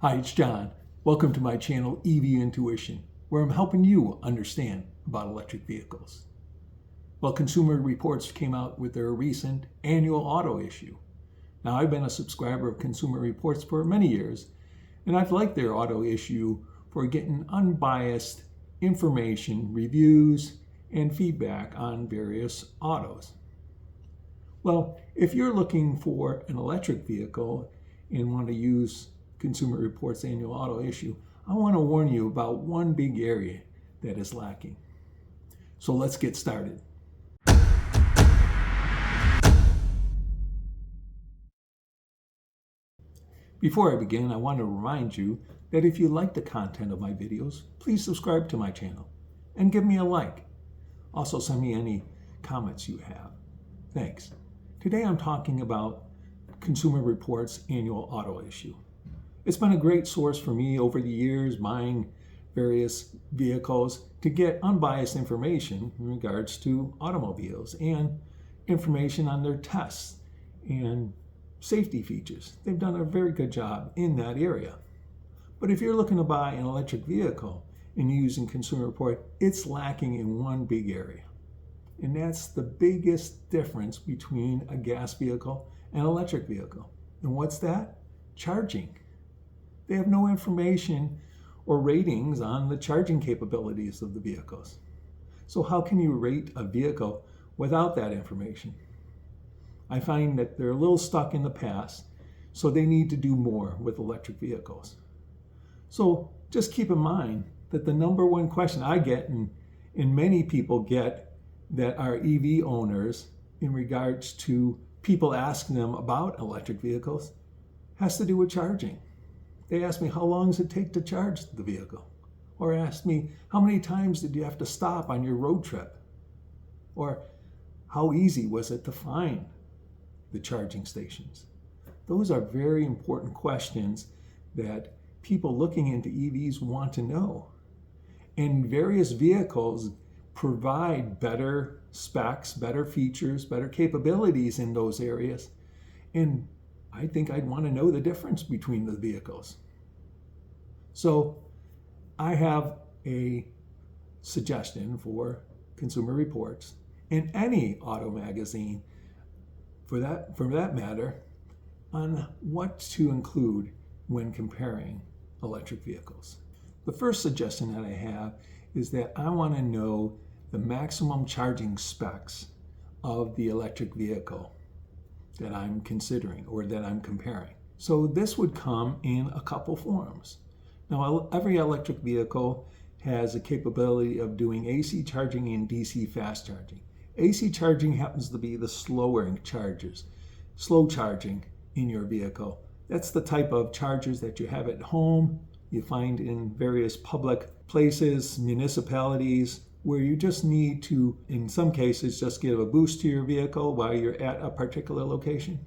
Hi, it's John. Welcome to my channel EV Intuition, where I'm helping you understand about electric vehicles. Well, Consumer Reports came out with their recent annual auto issue. Now, I've been a subscriber of Consumer Reports for many years, and I've liked their auto issue for getting unbiased information, reviews, and feedback on various autos. Well, if you're looking for an electric vehicle and want to use Consumer Reports annual auto issue, I want to warn you about one big area that is lacking. So let's get started. Before I begin, I want to remind you that if you like the content of my videos, please subscribe to my channel and give me a like. Also, send me any comments you have. Thanks. Today I'm talking about Consumer Reports annual auto issue. It's been a great source for me over the years buying various vehicles to get unbiased information in regards to automobiles and information on their tests and safety features. They've done a very good job in that area. But if you're looking to buy an electric vehicle and you're using Consumer Report, it's lacking in one big area. And that's the biggest difference between a gas vehicle and an electric vehicle. And what's that? Charging. They have no information or ratings on the charging capabilities of the vehicles. So how can you rate a vehicle without that information? I find that they're a little stuck in the past, so they need to do more with electric vehicles. So just keep in mind that the number one question I get, and many people get that are EV owners in regards to people asking them about electric vehicles, has to do with charging. They ask me, how long does it take to charge the vehicle? Or ask me, how many times did you have to stop on your road trip? Or how easy was it to find the charging stations? Those are very important questions that people looking into EVs want to know. And various vehicles provide better specs, better features, better capabilities in those areas. And I think I'd want to know the difference between the vehicles. So I have a suggestion for Consumer Reports and any auto magazine for that matter on what to include when comparing electric vehicles. The first suggestion that I have is that I want to know the maximum charging specs of the electric vehicle that I'm considering or that I'm comparing. So this would come in a couple forms. Now, every electric vehicle has a capability of doing AC charging and DC fast charging. AC charging happens to be the slow charging in your vehicle. That's the type of chargers that you have at home, you find in various public places, municipalities, where you just need to, in some cases, just give a boost to your vehicle while you're at a particular location.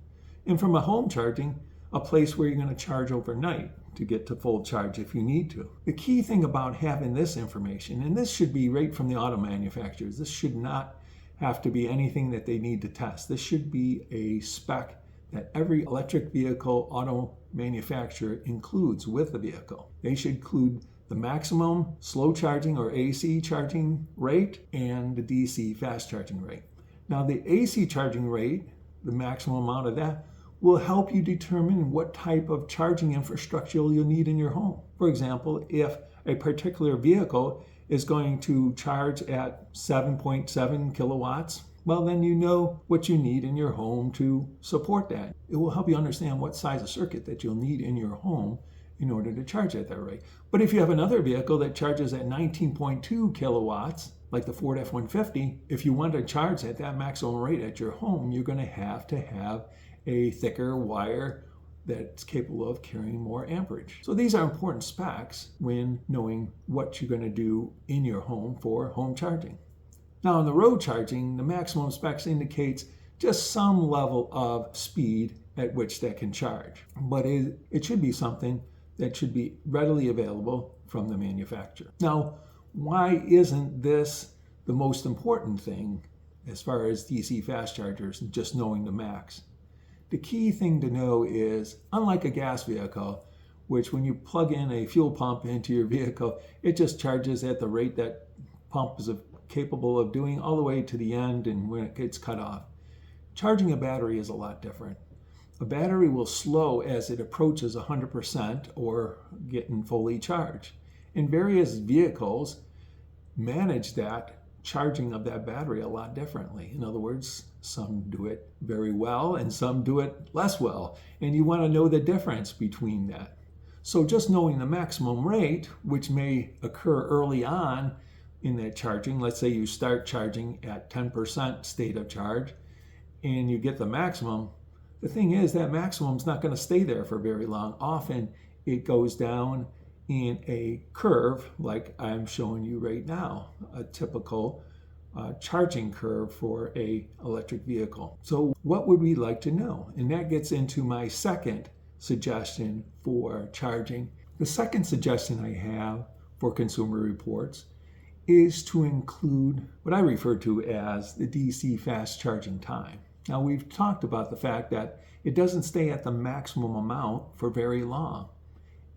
And from a home charging, a place where you're going to charge overnight to get to full charge if you need to. The key thing about having this information, and this should be right from the auto manufacturers, this should not have to be anything that they need to test. This should be a spec that every electric vehicle auto manufacturer includes with the vehicle. They should include the maximum slow charging or AC charging rate and the DC fast charging rate. Now the AC charging rate, the maximum amount of that, will help you determine what type of charging infrastructure you'll need in your home. For example, if a particular vehicle is going to charge at 7.7 kilowatts, well, then you know what you need in your home to support that. It will help you understand what size of circuit that you'll need in your home in order to charge at that rate. But if you have another vehicle that charges at 19.2 kilowatts, like the Ford F-150, if you want to charge at that maximum rate at your home, you're going to have a thicker wire that's capable of carrying more amperage. So these are important specs when knowing what you're going to do in your home for home charging. Now on the road charging, the maximum specs indicates just some level of speed at which that can charge. But it should be something that should be readily available from the manufacturer. Now, why isn't this the most important thing as far as DC fast chargers, just knowing the max? The key thing to know is, unlike a gas vehicle, which when you plug in a fuel pump into your vehicle, it just charges at the rate that pump is capable of doing all the way to the end and when it gets cut off. Charging a battery is a lot different. A battery will slow as it approaches 100% or getting fully charged. And various vehicles manage that charging of that battery a lot differently. In other words, some do it very well and some do it less well. And you want to know the difference between that. So just knowing the maximum rate, which may occur early on in that charging, let's say you start charging at 10% state of charge and you get the maximum, the thing is that maximum is not going to stay there for very long. Often it goes down in a curve like I'm showing you right now, a typical charging curve for a electric vehicle. So what would we like to know? And that gets into my second suggestion for charging. The second suggestion I have for Consumer Reports is to include what I refer to as the DC fast charging time. Now, we've talked about the fact that it doesn't stay at the maximum amount for very long,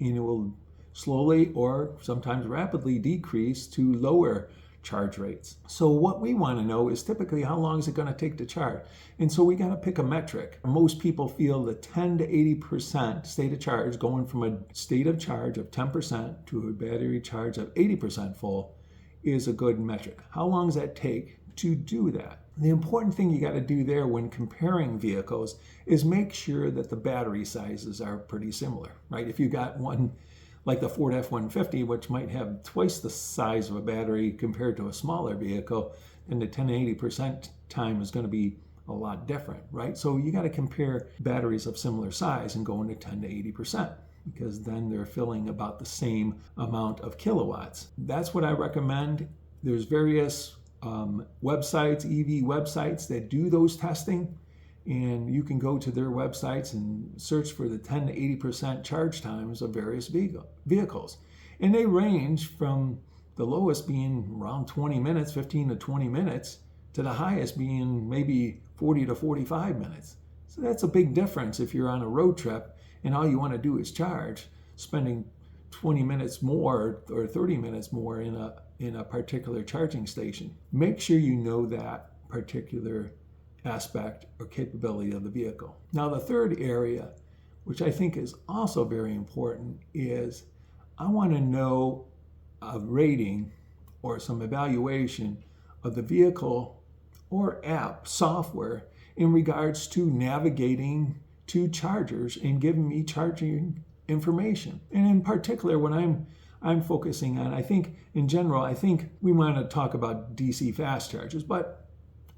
and it will slowly or sometimes rapidly decrease to lower charge rates. So what we want to know is typically how long is it going to take to charge? And so we got to pick a metric. Most people feel that 10 to 80% state of charge, going from a state of charge of 10% to a battery charge of 80% full, is a good metric. How long does that take to do that? The important thing you got to do there when comparing vehicles is make sure that the battery sizes are pretty similar, right? If you got one like the Ford F-150, which might have twice the size of a battery compared to a smaller vehicle, then the 10 to 80% time is going to be a lot different, right? So you got to compare batteries of similar size and go into 10 to 80%, because then they're filling about the same amount of kilowatts. That's what I recommend. There's various websites, EV websites that do those testing, and you can go to their websites and search for the 10 to 80% charge times of various vehicles. And they range from the lowest being around 20 minutes, 15 to 20 minutes, to the highest being maybe 40 to 45 minutes. So that's a big difference if you're on a road trip and all you want to do is charge, spending 20 minutes more or 30 minutes more in a particular charging station. Make sure you know that particular aspect or capability of the vehicle. Now, the third area, which I think is also very important, is I want to know a rating or some evaluation of the vehicle or app software in regards to navigating to chargers and giving me charging information. And in particular, when I'm focusing on, I think in general, I think we want to talk about DC fast chargers, but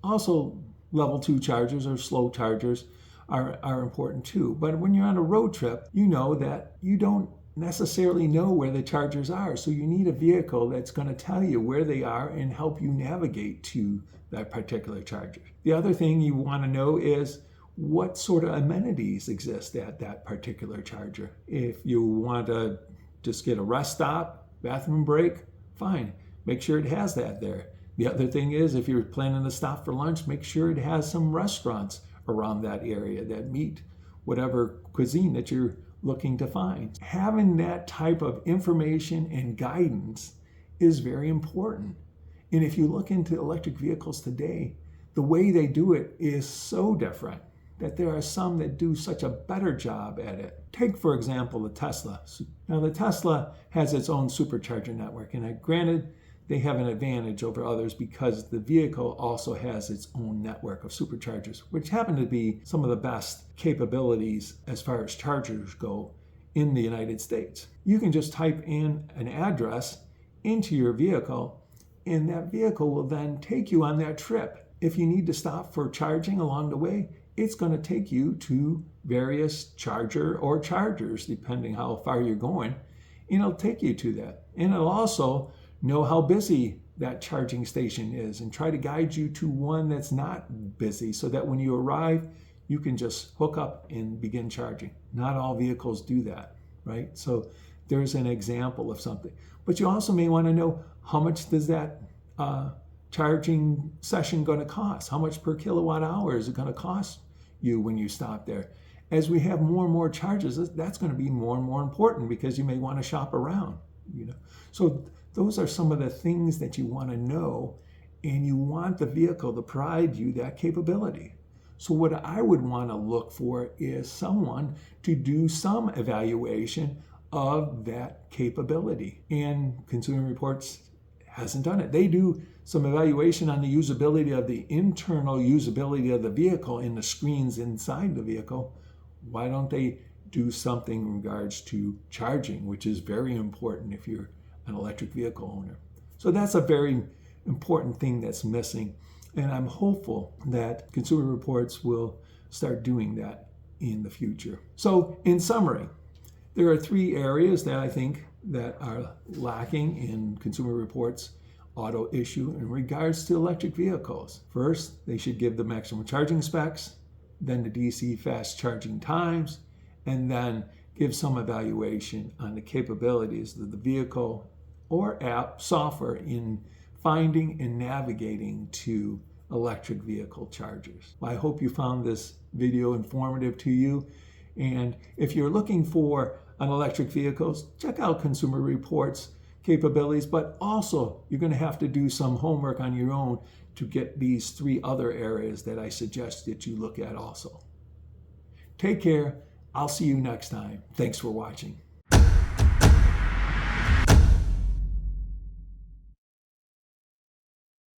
also level 2 chargers or slow chargers are important too. But when you're on a road trip, you know that you don't necessarily know where the chargers are. So you need a vehicle that's going to tell you where they are and help you navigate to that particular charger. The other thing you want to know is what sort of amenities exist at that particular charger. If you want to just get a rest stop, bathroom break, fine. Make sure it has that there. The other thing is, if you're planning to stop for lunch, make sure it has some restaurants around that area that meet whatever cuisine that you're looking to find. Having that type of information and guidance is very important. And if you look into electric vehicles today, the way they do it is so different that there are some that do such a better job at it. Take, for example, the Tesla. Now, the Tesla has its own supercharger network, and granted, they have an advantage over others because the vehicle also has its own network of superchargers, which happen to be some of the best capabilities as far as chargers go in the United States. You can just type in an address into your vehicle, and that vehicle will then take you on that trip. If you need to stop for charging along the way, it's going to take you to various chargers, depending how far you're going, and it'll take you to that. And it'll also know how busy that charging station is and try to guide you to one that's not busy so that when you arrive, you can just hook up and begin charging. Not all vehicles do that, right? So there's an example of something. But you also may want to know how much does that charging session going to cost? How much per kilowatt hour is it going to cost you when you stop there? as we have more and more charges, that's going to be more and more important because you may want to shop around, you know. So those are some of the things that you want to know, and you want the vehicle to provide you that capability. So what I would want to look for is someone to do some evaluation of that capability. And Consumer Reports hasn't done it. They do some evaluation on the usability of the internal usability of the vehicle in the screens inside the vehicle. Why don't they do something in regards to charging, which is very important if you're an electric vehicle owner? So that's a very important thing that's missing. And I'm hopeful that Consumer Reports will start doing that in the future. So in summary, there are 3 areas that I think that are lacking in Consumer Reports auto issue in regards to electric vehicles. First, they should give the maximum charging specs, then the DC fast charging times, and then give some evaluation on the capabilities of the vehicle or app software in finding and navigating to electric vehicle chargers. I hope you found this video informative to you. And if you're looking for an electric vehicles, check out Consumer Reports capabilities, but also you're going to have to do some homework on your own to get these 3 other areas that I suggest that you look at also. Take care. I'll see you next time. Thanks for watching.